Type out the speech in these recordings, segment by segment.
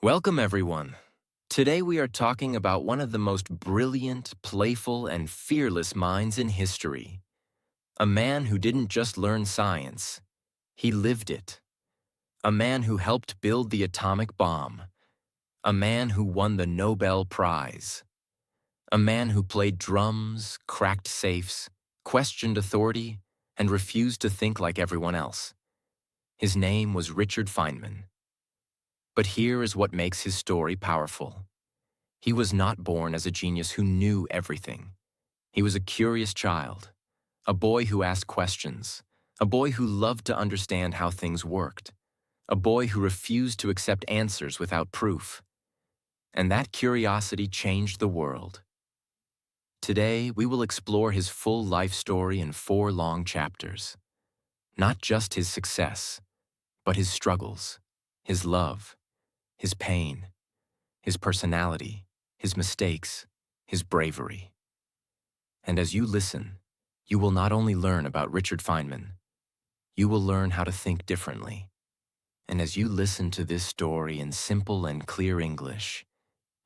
Welcome, everyone. Today we are talking about one of the most brilliant, playful, and fearless minds in history. A man who didn't just learn science, he lived it. A man who helped build the atomic bomb. A man who won the Nobel Prize. A man who played drums, cracked safes, questioned authority, and refused to think like everyone else. His name was Richard Feynman. But here is what makes his story powerful. He was not born as a genius who knew everything. He was a curious child, a boy who asked questions, a boy who loved to understand how things worked, a boy who refused to accept answers without proof. And that curiosity changed the world. Today, we will explore his full life story in 4 long chapters. Not just his success, but his struggles, his love, his pain, his personality, his mistakes, his bravery. And as you listen, you will not only learn about Richard Feynman, you will learn how to think differently. And as you listen to this story in simple and clear English,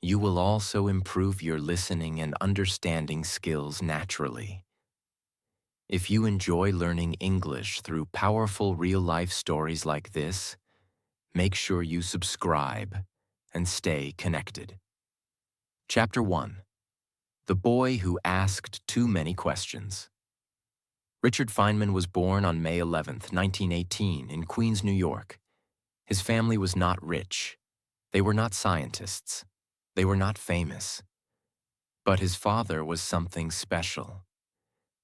you will also improve your listening and understanding skills naturally. If you enjoy learning English through powerful real-life stories like this, make sure you subscribe and stay connected. Chapter 1. The Boy Who Asked Too Many Questions. Richard Feynman was born on May 11, 1918, in Queens, New York. His family was not rich. They were not scientists. They were not famous. But his father was something special.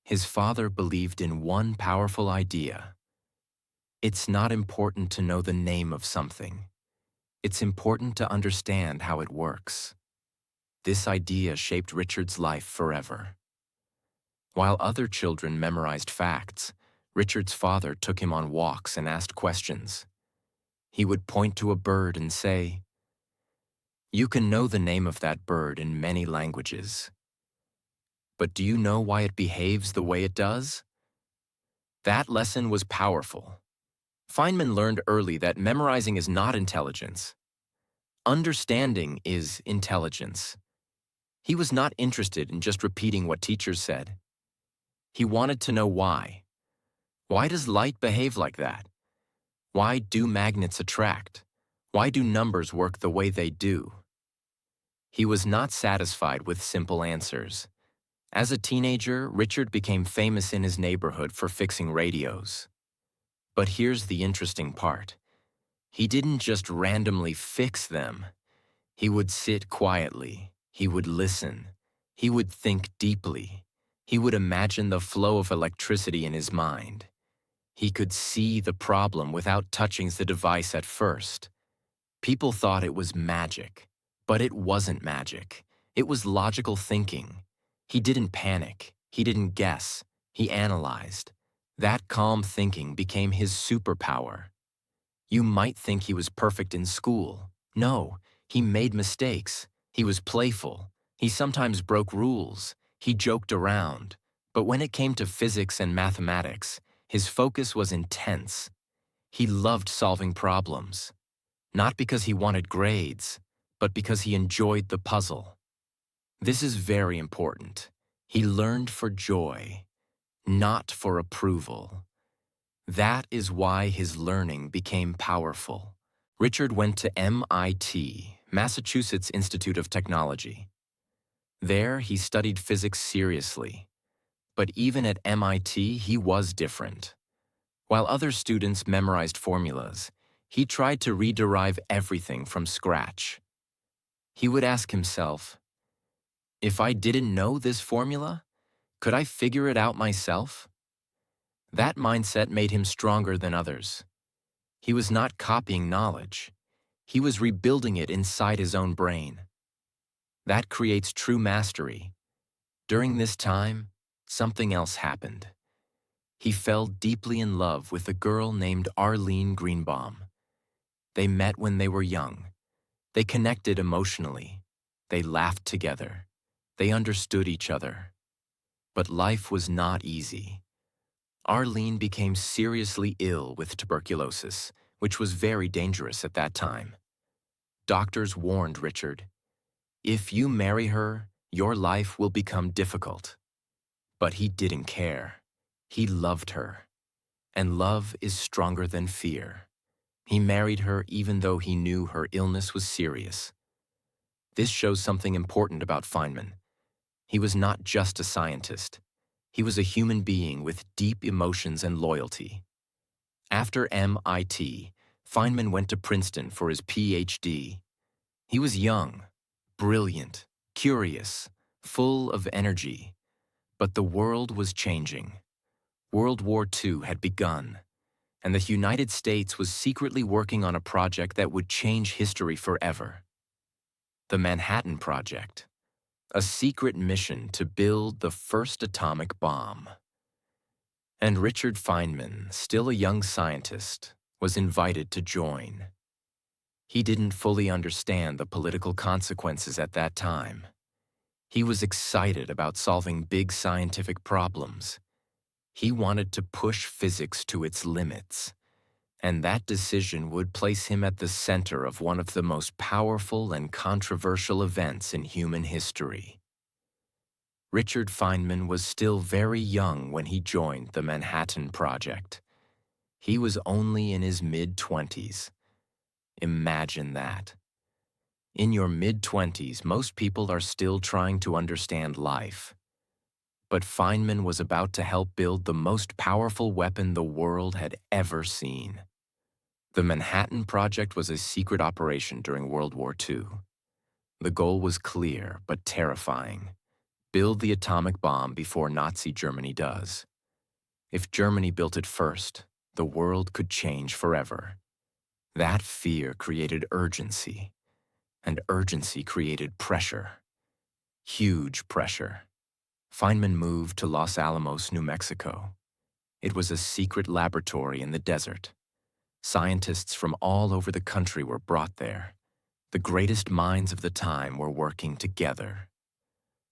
His father believed in one powerful idea. It's not important to know the name of something. It's important to understand how it works. This idea shaped Richard's life forever. While other children memorized facts, Richard's father took him on walks and asked questions. He would point to a bird and say, "You can know the name of that bird in many languages. But do you know why it behaves the way it does?" That lesson was powerful. Feynman learned early that memorizing is not intelligence. Understanding is intelligence. He was not interested in just repeating what teachers said. He wanted to know why. Why does light behave like that? Why do magnets attract? Why do numbers work the way they do? He was not satisfied with simple answers. As a teenager, Richard became famous in his neighborhood for fixing radios. But here's the interesting part. He didn't just randomly fix them. He would sit quietly. He would listen. He would think deeply. He would imagine the flow of electricity in his mind. He could see the problem without touching the device at first. People thought it was magic, but it wasn't magic. It was logical thinking. He didn't panic. He didn't guess. He analyzed. That calm thinking became his superpower. You might think he was perfect in school. No, he made mistakes. He was playful. He sometimes broke rules. He joked around. But when it came to physics and mathematics, his focus was intense. He loved solving problems. Not because he wanted grades, but because he enjoyed the puzzle. This is very important. He learned for joy, not for approval. That is why his learning became powerful. Richard went to MIT, Massachusetts Institute of Technology. There, he studied physics seriously. But even at MIT, he was different. While other students memorized formulas, he tried to rederive everything from scratch. He would ask himself, if I didn't know this formula, could I figure it out myself? That mindset made him stronger than others. He was not copying knowledge. He was rebuilding it inside his own brain. That creates true mastery. During this time, something else happened. He fell deeply in love with a girl named Arlene Greenbaum. They met when they were young. They connected emotionally. They laughed together. They understood each other. But life was not easy. Arlene became seriously ill with tuberculosis, which was very dangerous at that time. Doctors warned Richard, "If you marry her, your life will become difficult." But he didn't care. He loved her, and love is stronger than fear. He married her even though he knew her illness was serious. This shows something important about Feynman. He was not just a scientist. He was a human being with deep emotions and loyalty. After MIT, Feynman went to Princeton for his PhD. He was young, brilliant, curious, full of energy. But the world was changing. World War II had begun, and the United States was secretly working on a project that would change history forever. The Manhattan Project, a secret mission to build the first atomic bomb. And Richard Feynman, still a young scientist, was invited to join. He didn't fully understand the political consequences at that time. He was excited about solving big scientific problems. He wanted to push physics to its limits, and that decision would place him at the center of one of the most powerful and controversial events in human history. Richard Feynman was still very young when he joined the Manhattan Project. He was only in his mid-20s. Imagine that. In your mid-20s, most people are still trying to understand life. But Feynman was about to help build the most powerful weapon the world had ever seen. The Manhattan Project was a secret operation during World War II. The goal was clear but terrifying: build the atomic bomb before Nazi Germany does. If Germany built it first, the world could change forever. That fear created urgency, and urgency created pressure. Huge pressure. Feynman moved to Los Alamos, New Mexico. It was a secret laboratory in the desert. Scientists from all over the country were brought there. The greatest minds of the time were working together.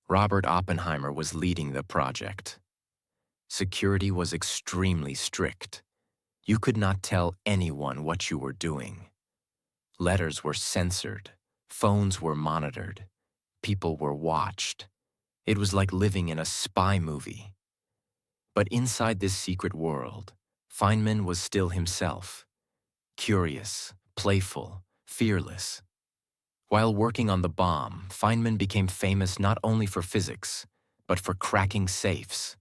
Robert Oppenheimer was leading the project. Security was extremely strict. You could not tell anyone what you were doing. Letters were censored. Phones were monitored. People were watched. It was like living in a spy movie. But inside this secret world, Feynman was still himself. Curious, playful, fearless. While working on the bomb, Feynman became famous not only for physics, but for cracking safes.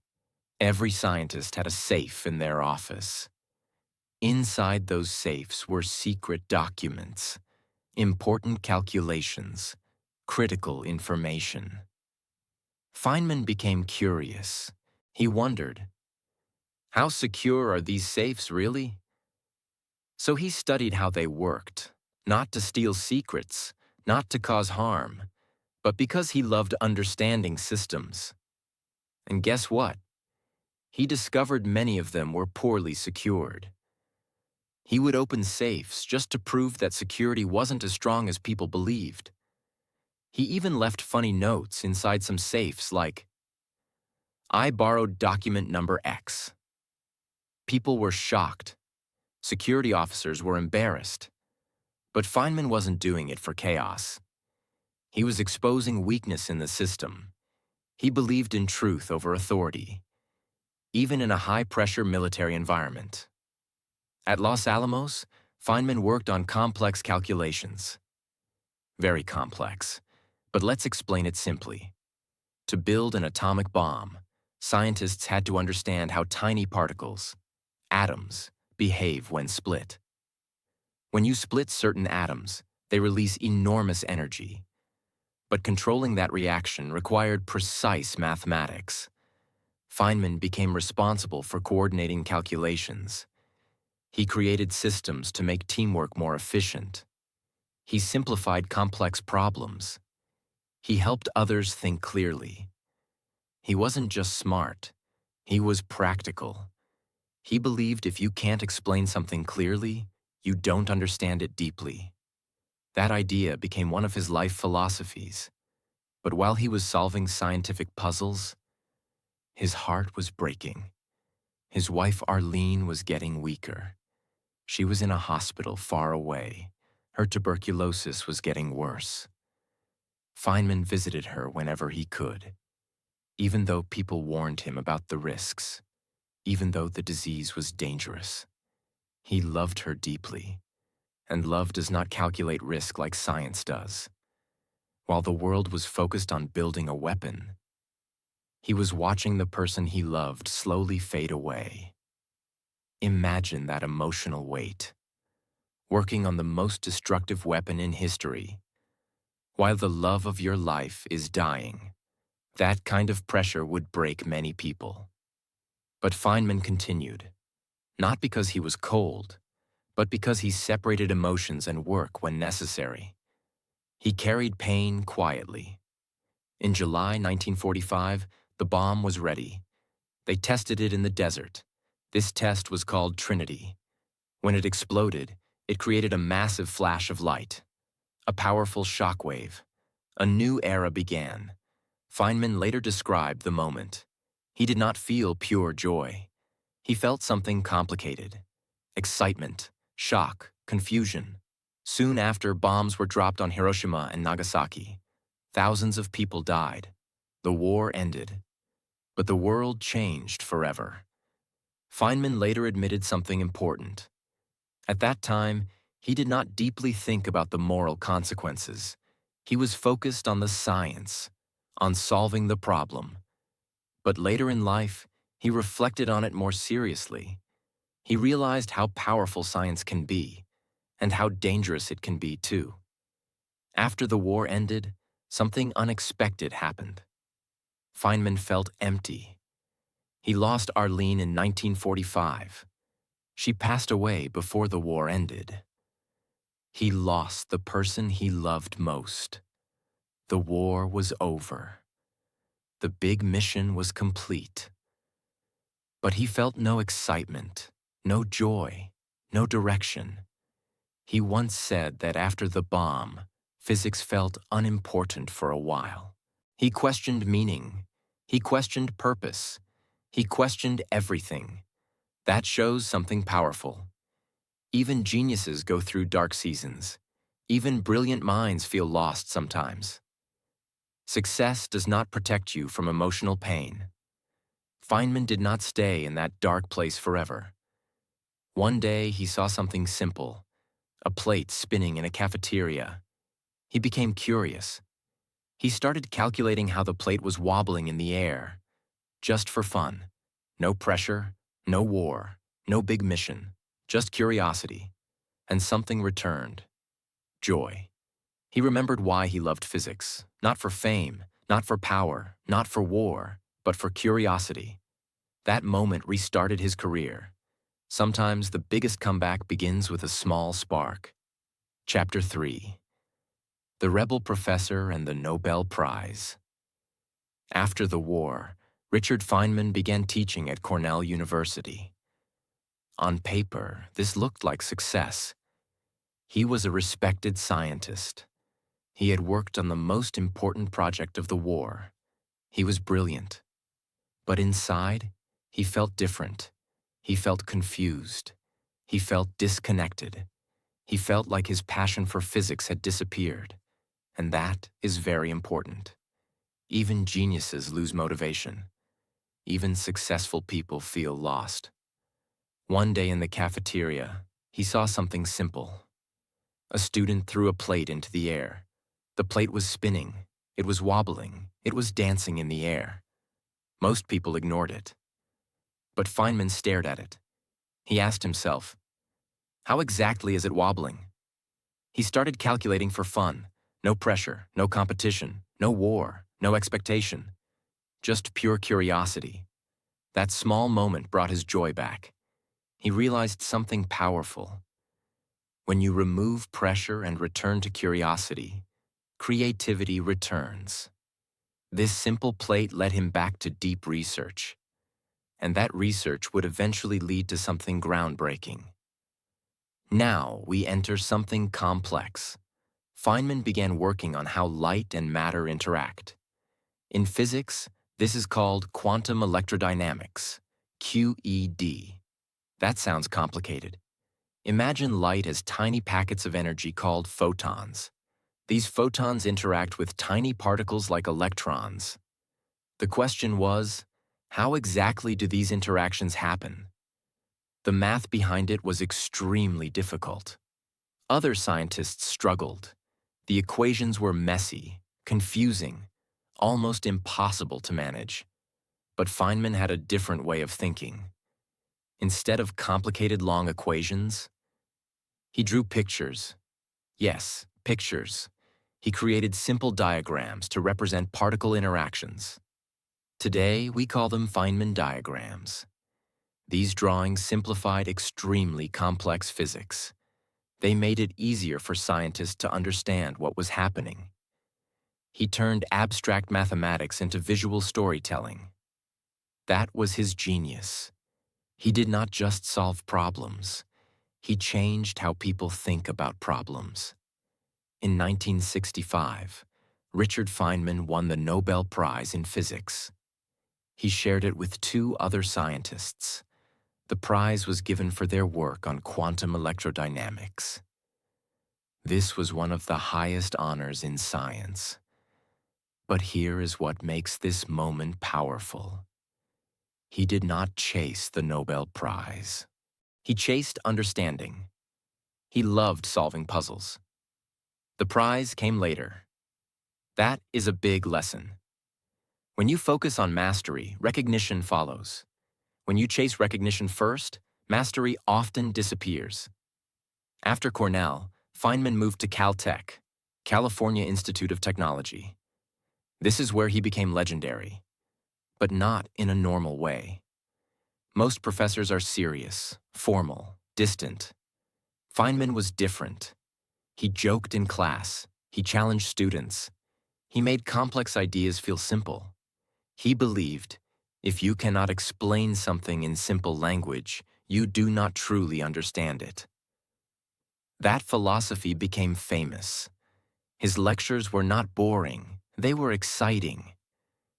Every scientist had a safe in their office. Inside those safes were secret documents, important calculations, critical information. Feynman became curious. He wondered, how secure are these safes really? So he studied how they worked, not to steal secrets, not to cause harm, but because he loved understanding systems. And guess what? He discovered many of them were poorly secured. He would open safes just to prove that security wasn't as strong as people believed. He even left funny notes inside some safes like, "I borrowed document number X." People were shocked. Security officers were embarrassed. But Feynman wasn't doing it for chaos. He was exposing weakness in the system. He believed in truth over authority, even in a high-pressure military environment. At Los Alamos, Feynman worked on complex calculations. Very complex, but let's explain it simply. To build an atomic bomb, scientists had to understand how tiny particles, atoms, behave when split. When you split certain atoms, they release enormous energy. But controlling that reaction required precise mathematics. Feynman became responsible for coordinating calculations. He created systems to make teamwork more efficient. He simplified complex problems. He helped others think clearly. He wasn't just smart, he was practical. He believed if you can't explain something clearly, you don't understand it deeply. That idea became one of his life philosophies. But while he was solving scientific puzzles, his heart was breaking. His wife Arlene was getting weaker. She was in a hospital far away, Her tuberculosis was getting worse. Feynman visited her whenever he could, even though people warned him about the risks, even though the disease was dangerous. He loved her deeply, and love does not calculate risk like science does. While the world was focused on building a weapon, he was watching the person he loved slowly fade away. Imagine that emotional weight, working on the most destructive weapon in history, while the love of your life is dying. That kind of pressure would break many people. But Feynman continued, not because he was cold, but because he separated emotions and work when necessary. He carried pain quietly. In July 1945, the bomb was ready. They tested it in the desert. This test was called Trinity. When it exploded, it created a massive flash of light, a powerful shockwave. A new era began. Feynman later described the moment. He did not feel pure joy. He felt something complicated: excitement, shock, confusion. Soon after, bombs were dropped on Hiroshima and Nagasaki. Thousands of people died. The war ended. But the world changed forever. Feynman later admitted something important. At that time, he did not deeply think about the moral consequences. He was focused on the science, on solving the problem. But later in life, he reflected on it more seriously. He realized how powerful science can be, and how dangerous it can be too. After the war ended, something unexpected happened. Feynman felt empty. He lost Arlene in 1945. She passed away before the war ended. He lost the person he loved most. The war was over. The big mission was complete. But he felt no excitement, no joy, no direction. He once said that after the bomb, physics felt unimportant for a while. He questioned meaning. He questioned purpose. He questioned everything. That shows something powerful. Even geniuses go through dark seasons. Even brilliant minds feel lost sometimes. Success does not protect you from emotional pain. Feynman did not stay in that dark place forever. One day he saw something simple, a plate spinning in a cafeteria. He became curious. He started calculating how the plate was wobbling in the air, just for fun. No pressure, no war, no big mission, just curiosity. And something returned: joy. He remembered why he loved physics, not for fame, not for power, not for war, but for curiosity. That moment restarted his career. Sometimes the biggest comeback begins with a small spark. Chapter 3: The Rebel Professor and the Nobel Prize. After the war, Richard Feynman began teaching at Cornell University. On paper, this looked like success. He was a respected scientist. He had worked on the most important project of the war. He was brilliant. But inside, he felt different. He felt confused. He felt disconnected. He felt like his passion for physics had disappeared. And that is very important. Even geniuses lose motivation. Even successful people feel lost. One day in the cafeteria, he saw something simple. A student threw a plate into the air. The plate was spinning. It was wobbling. It was dancing in the air. Most people ignored it. But Feynman stared at it. He asked himself, how exactly is it wobbling? He started calculating for fun. No pressure, no competition, no war, no expectation. Just pure curiosity. That small moment brought his joy back. He realized something powerful. When you remove pressure and return to curiosity, creativity returns. This simple plate led him back to deep research. And that research would eventually lead to something groundbreaking. Now we enter something complex. Feynman began working on how light and matter interact. In physics, this is called quantum electrodynamics, QED. That sounds complicated. Imagine light as tiny packets of energy called photons. These photons interact with tiny particles like electrons. The question was, how exactly do these interactions happen? The math behind it was extremely difficult. Other scientists struggled. The equations were messy, confusing, almost impossible to manage. But Feynman had a different way of thinking. Instead of complicated long equations, he drew pictures. Yes, pictures. He created simple diagrams to represent particle interactions. Today, we call them Feynman diagrams. These drawings simplified extremely complex physics. They made it easier for scientists to understand what was happening. He turned abstract mathematics into visual storytelling. That was his genius. He did not just solve problems. He changed how people think about problems. In 1965, Richard Feynman won the Nobel Prize in Physics. He shared it with two other scientists. The prize was given for their work on quantum electrodynamics. This was one of the highest honors in science. But here is what makes this moment powerful. He did not chase the Nobel Prize. He chased understanding. He loved solving puzzles. The prize came later. That is a big lesson. When you focus on mastery, recognition follows. When you chase recognition first, mastery often disappears. After Cornell, Feynman moved to Caltech, California Institute of Technology. This is where he became legendary, but not in a normal way. Most professors are serious, formal, distant. Feynman was different. He joked in class. He challenged students. He made complex ideas feel simple. He believed, if you cannot explain something in simple language, you do not truly understand it. That philosophy became famous. His lectures were not boring, they were exciting.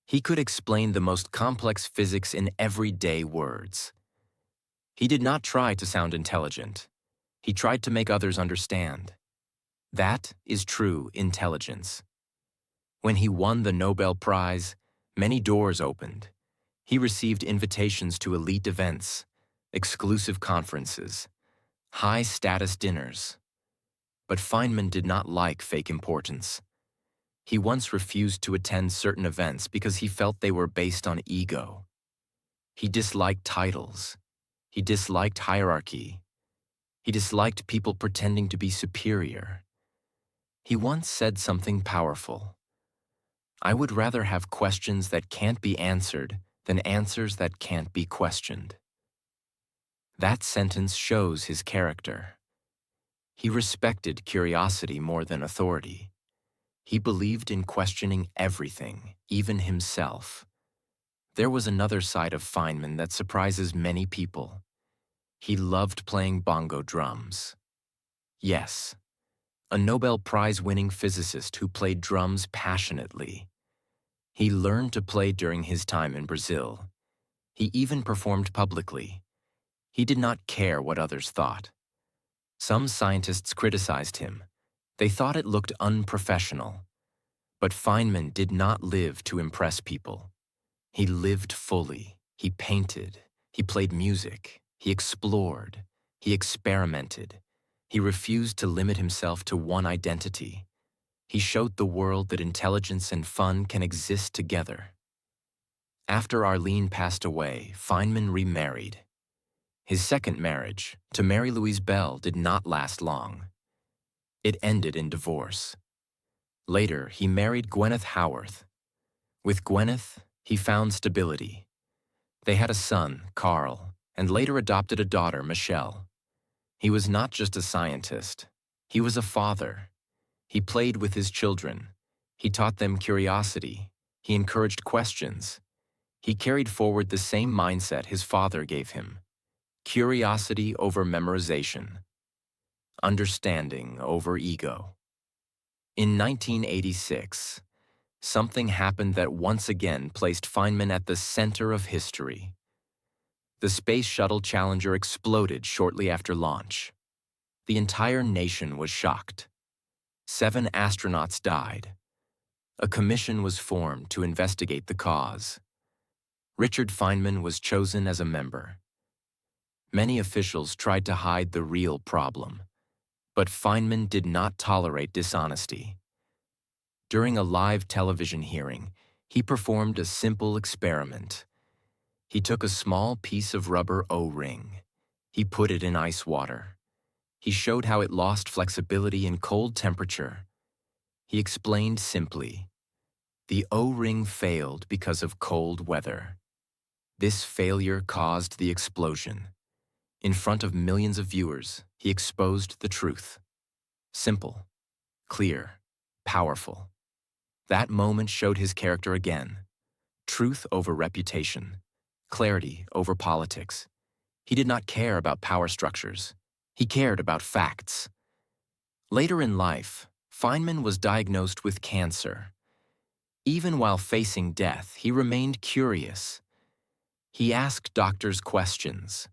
He could explain the most complex physics in everyday words. He did not try to sound intelligent. He tried to make others understand. That is true intelligence. When he won the Nobel Prize, many doors opened. He received invitations to elite events, exclusive conferences, high-status dinners. But Feynman did not like fake importance. He once refused to attend certain events because he felt they were based on ego. He disliked titles. He disliked hierarchy. He disliked people pretending to be superior. He once said something powerful. I would rather have questions that can't be answered than answers that can't be questioned. That sentence shows his character. He respected curiosity more than authority. He believed in questioning everything, even himself. There was another side of Feynman that surprises many people. He loved playing bongo drums. Yes, a Nobel Prize-winning physicist who played drums passionately. He learned to play during his time in Brazil. He even performed publicly. He did not care what others thought. Some scientists criticized him. They thought it looked unprofessional. But Feynman did not live to impress people. He lived fully. He painted. He played music. He explored. He experimented. He refused to limit himself to one identity. He showed the world that intelligence and fun can exist together. After Arlene passed away, Feynman remarried. His second marriage, to Mary Louise Bell, did not last long. It ended in divorce. Later, he married Gwyneth Howarth. With Gwyneth, he found stability. They had a son, Carl, and later adopted a daughter, Michelle. He was not just a scientist. He was a father. He played with his children. He taught them curiosity. He encouraged questions. He carried forward the same mindset his father gave him. Curiosity over memorization. Understanding over ego. In 1986, something happened that once again placed Feynman at the center of history. The Space Shuttle Challenger exploded shortly after launch. The entire nation was shocked. 7 astronauts died. A commission was formed to investigate the cause. Richard Feynman was chosen as a member. Many officials tried to hide the real problem, but Feynman did not tolerate dishonesty. During a live television hearing, he performed a simple experiment. He took a small piece of rubber O-ring. He put it in ice water. He showed how it lost flexibility in cold temperature. He explained simply, the O-ring failed because of cold weather. This failure caused the explosion. In front of millions of viewers, he exposed the truth. Simple, clear, powerful. That moment showed his character again. Truth over reputation, clarity over politics. He did not care about power structures. He cared about facts. Later in life, Feynman was diagnosed with cancer. Even while facing death, he remained curious. He asked doctors questions.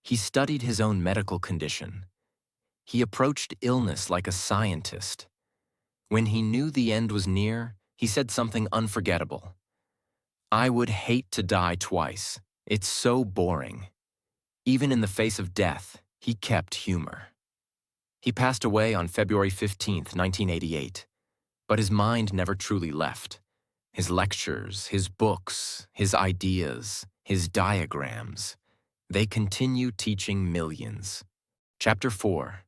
He studied his own medical condition. He approached illness like a scientist. When he knew the end was near, he said something unforgettable. "I would hate to die twice. It's so boring." Even in the face of death, he kept humor. He passed away on February 15, 1988, but his mind never truly left. His lectures, his books, his ideas, his diagrams, they continue teaching millions. Chapter 4.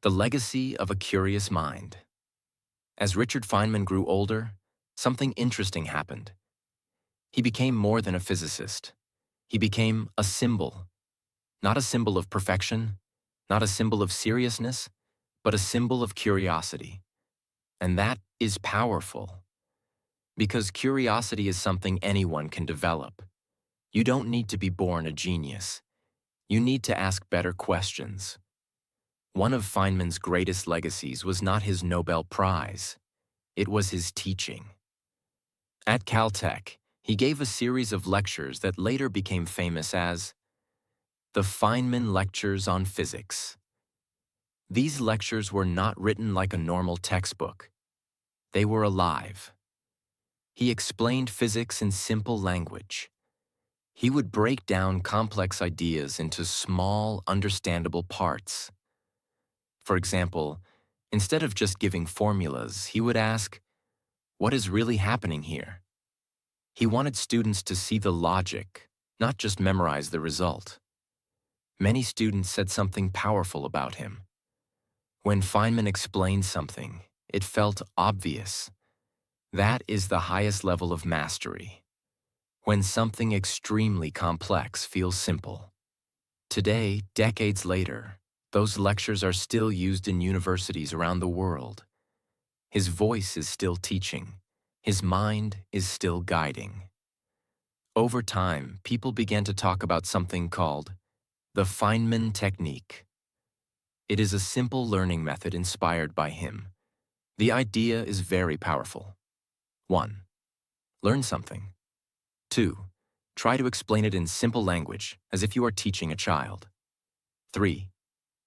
The Legacy of a Curious Mind. As Richard Feynman grew older, something interesting happened. He became more than a physicist. He became a symbol. Not a symbol of perfection, not a symbol of seriousness, but a symbol of curiosity. And that is powerful. Because curiosity is something anyone can develop. You don't need to be born a genius. You need to ask better questions. One of Feynman's greatest legacies was not his Nobel Prize. It was his teaching. At Caltech, he gave a series of lectures that later became famous as the Feynman Lectures on Physics. These lectures were not written like a normal textbook. They were alive. He explained physics in simple language. He would break down complex ideas into small, understandable parts. For example, instead of just giving formulas, he would ask, "What is really happening here?" He wanted students to see the logic, not just memorize the result. Many students said something powerful about him. When Feynman explained something, it felt obvious. That is the highest level of mastery. When something extremely complex feels simple. Today, decades later, those lectures are still used in universities around the world. His voice is still teaching. His mind is still guiding. Over time, people began to talk about something called the Feynman technique. It is a simple learning method inspired by him. The idea is very powerful. 1. Learn something. 2. Try to explain it in simple language, as if you are teaching a child. 3.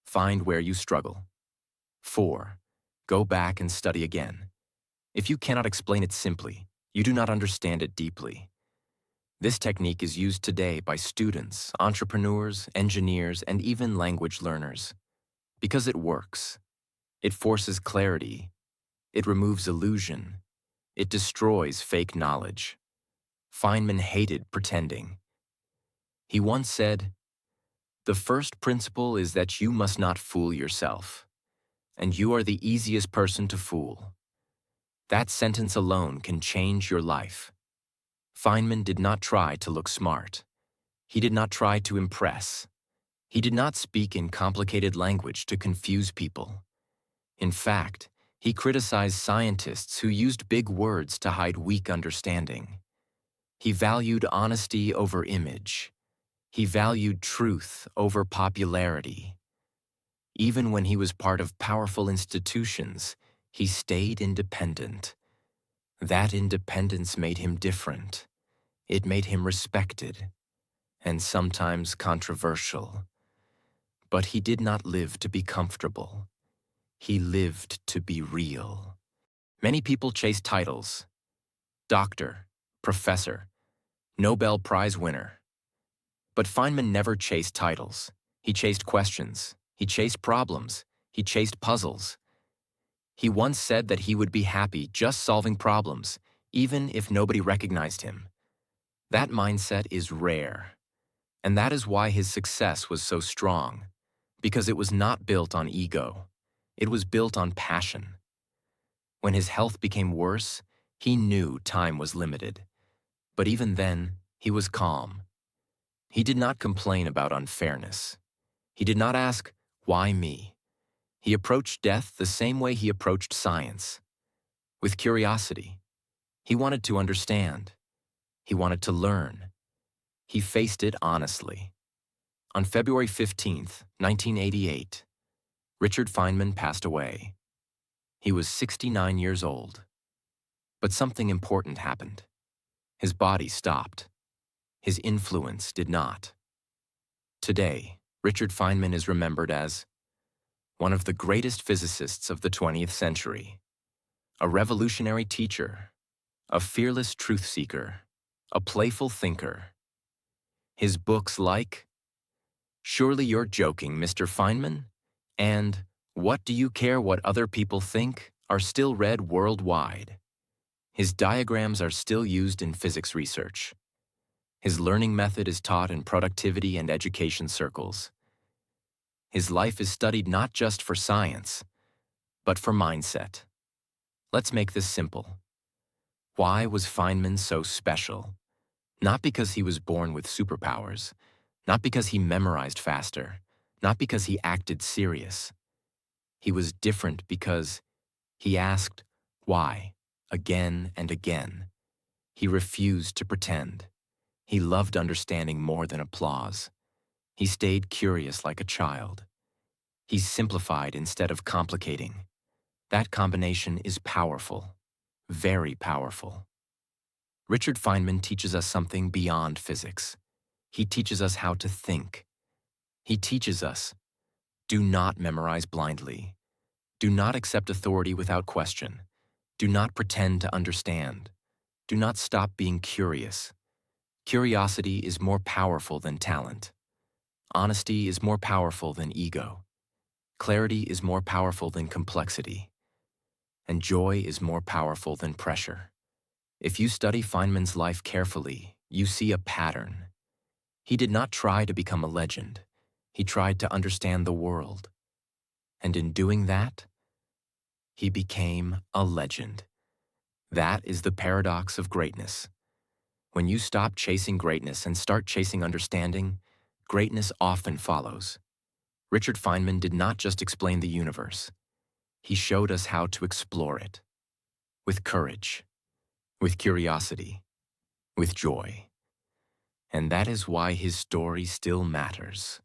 Find where you struggle. 4. Go back and study again. If you cannot explain it simply, you do not understand it deeply. This technique is used today by students, entrepreneurs, engineers, and even language learners. Because it works. It forces clarity. It removes illusion. It destroys fake knowledge. Feynman hated pretending. He once said, "The first principle is that you must not fool yourself, and you are the easiest person to fool." That sentence alone can change your life. Feynman did not try to look smart. He did not try to impress. He did not speak in complicated language to confuse people. In fact, he criticized scientists who used big words to hide weak understanding. He valued honesty over image. He valued truth over popularity. Even when he was part of powerful institutions, he stayed independent. That independence made him different. It made him respected, and sometimes controversial. But he did not live to be comfortable. He lived to be real. Many people chase titles: doctor, professor, Nobel Prize winner. But Feynman never chased titles. He chased questions. He chased problems. He chased puzzles. He once said that he would be happy just solving problems, even if nobody recognized him. That mindset is rare. And that is why his success was so strong, because it was not built on ego. It was built on passion. When his health became worse, he knew time was limited. But even then, he was calm. He did not complain about unfairness. He did not ask, "Why me?" He approached death the same way he approached science, with curiosity. He wanted to understand. He wanted to learn. He faced it honestly. On February 15th, 1988, Richard Feynman passed away. He was 69 years old. But something important happened. His body stopped. His influence did not. Today, Richard Feynman is remembered as one of the greatest physicists of the 20th century, a revolutionary teacher, a fearless truth seeker, a playful thinker. His books like "Surely You're Joking, Mr. Feynman?" and "What Do You Care What Other People Think?" are still read worldwide. His diagrams are still used in physics research. His learning method is taught in productivity and education circles. His life is studied not just for science, but for mindset. Let's make this simple. Why was Feynman so special? Not because he was born with superpowers, not because he memorized faster, not because he acted serious. He was different because he asked why again and again. He refused to pretend. He loved understanding more than applause. He stayed curious like a child. He simplified instead of complicating. That combination is powerful, very powerful. Richard Feynman teaches us something beyond physics. He teaches us how to think. He teaches us, do not memorize blindly. Do not accept authority without question. Do not pretend to understand. Do not stop being curious. Curiosity is more powerful than talent. Honesty is more powerful than ego. Clarity is more powerful than complexity. And joy is more powerful than pressure. If you study Feynman's life carefully, you see a pattern. He did not try to become a legend. He tried to understand the world. And in doing that, he became a legend. That is the paradox of greatness. When you stop chasing greatness and start chasing understanding, greatness often follows. Richard Feynman did not just explain the universe. He showed us how to explore it. With courage, with curiosity, with joy. And that is why his story still matters.